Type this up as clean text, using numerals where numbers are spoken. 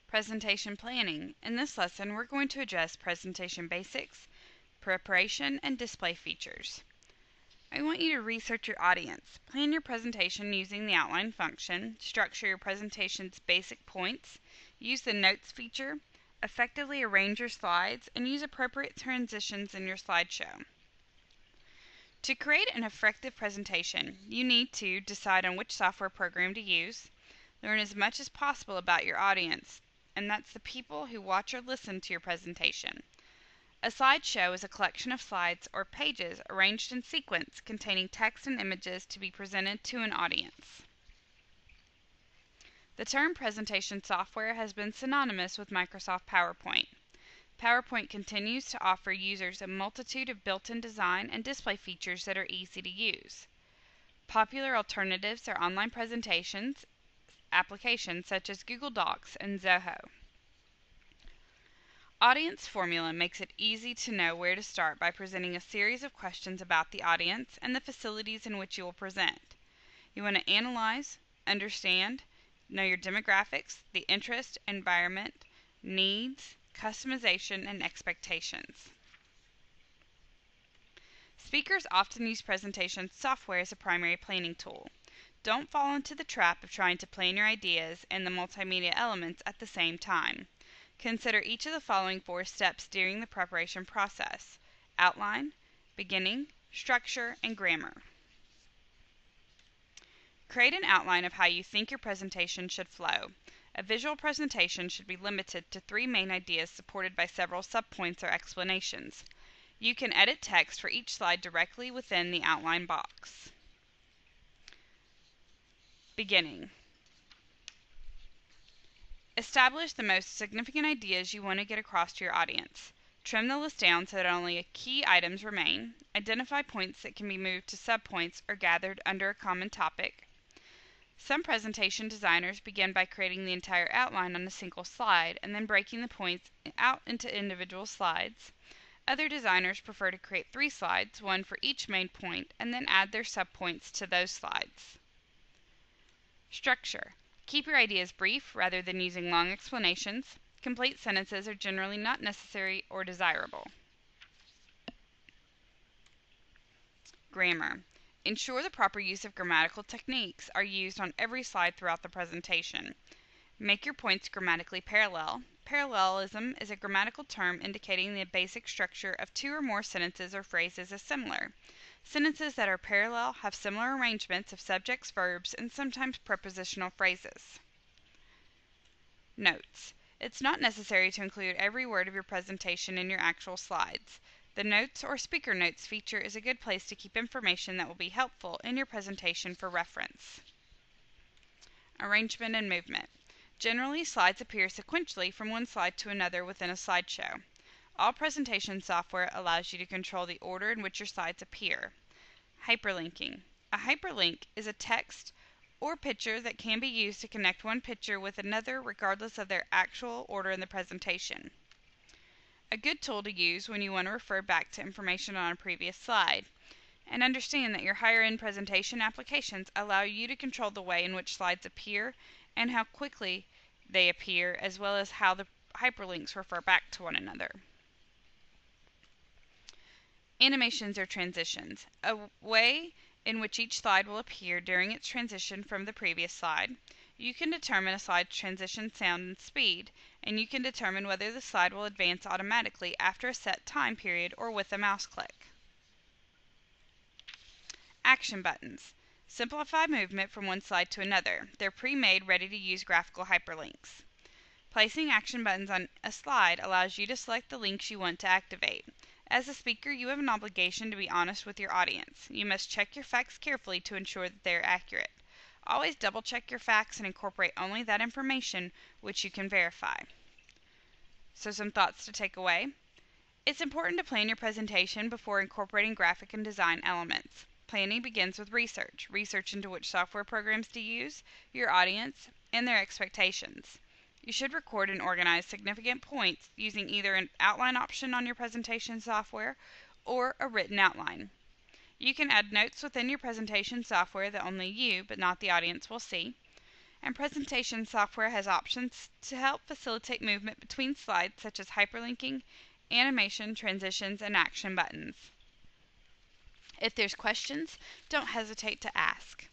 Presentation planning. In this lesson, we're going to address presentation basics, preparation, and display features. I want you to research your audience. Plan your presentation using the outline function, structure your presentation's basic points, use the notes feature, effectively arrange your slides, and use appropriate transitions in your slideshow. To create an effective presentation, you need to decide on which software program to use, learn as much as possible about your audience, and that's the people who watch or listen to your presentation. A slideshow is a collection of slides or pages arranged in sequence containing text and images to be presented to an audience. The term presentation software has been synonymous with Microsoft PowerPoint. PowerPoint continues to offer users a multitude of built-in design and display features that are easy to use. Popular alternatives are online presentations applications such as Google Docs and Zoho. Audience formula makes it easy to know where to start by presenting a series of questions about the audience and the facilities in which you will present. You want to analyze, understand, know your demographics, the interest, environment, needs, customization, and expectations. Speakers often use presentation software as a primary planning tool. Don't fall into the trap of trying to plan your ideas and the multimedia elements at the same time. Consider each of the following 4 steps during the preparation process: outline, beginning, structure, and grammar. Create an outline of how you think your presentation should flow. A visual presentation should be limited to 3 main ideas supported by several subpoints or explanations. You can edit text for each slide directly within the outline box. Beginning. Establish the most significant ideas you want to get across to your audience. Trim the list down so that only key items remain. Identify points that can be moved to subpoints or gathered under a common topic. Some presentation designers begin by creating the entire outline on a single slide and then breaking the points out into individual slides. Other designers prefer to create 3 slides, one for each main point, and then add their subpoints to those slides. Structure. Keep your ideas brief rather than using long explanations. Complete sentences are generally not necessary or desirable. Grammar. Ensure the proper use of grammatical techniques are used on every slide throughout the presentation. Make your points grammatically parallel. Parallelism is a grammatical term indicating the basic structure of 2 or more sentences or phrases is similar. Sentences that are parallel have similar arrangements of subjects, verbs, and sometimes prepositional phrases. Notes. It's not necessary to include every word of your presentation in your actual slides. The Notes or Speaker Notes feature is a good place to keep information that will be helpful in your presentation for reference. Arrangement and movement. Generally, slides appear sequentially from one slide to another within a slideshow. All presentation software allows you to control the order in which your slides appear. Hyperlinking. A hyperlink is a text or picture that can be used to connect one picture with another regardless of their actual order in the presentation. A good tool to use when you want to refer back to information on a previous slide. And understand that your higher-end presentation applications allow you to control the way in which slides appear and how quickly they appear, as well as how the hyperlinks refer back to one another. Animations or transitions. A way in which each slide will appear during its transition from the previous slide. You can determine a slide's transition sound and speed, and you can determine whether the slide will advance automatically after a set time period or with a mouse click. Action buttons. Simplify movement from one slide to another. They're pre-made, ready-to-use graphical hyperlinks. Placing action buttons on a slide allows you to select the links you want to activate. As a speaker, you have an obligation to be honest with your audience. You must check your facts carefully to ensure that they are accurate. Always double-check your facts and incorporate only that information which you can verify. So some thoughts to take away. It's important to plan your presentation before incorporating graphic and design elements. Planning begins with research. Research into which software programs to use, your audience, and their expectations. You should record and organize significant points using either an outline option on your presentation software or a written outline. You can add notes within your presentation software that only you, but not the audience, will see. and presentation software has options to help facilitate movement between slides such as hyperlinking, animation, transitions, and action buttons. If there's questions, don't hesitate to ask.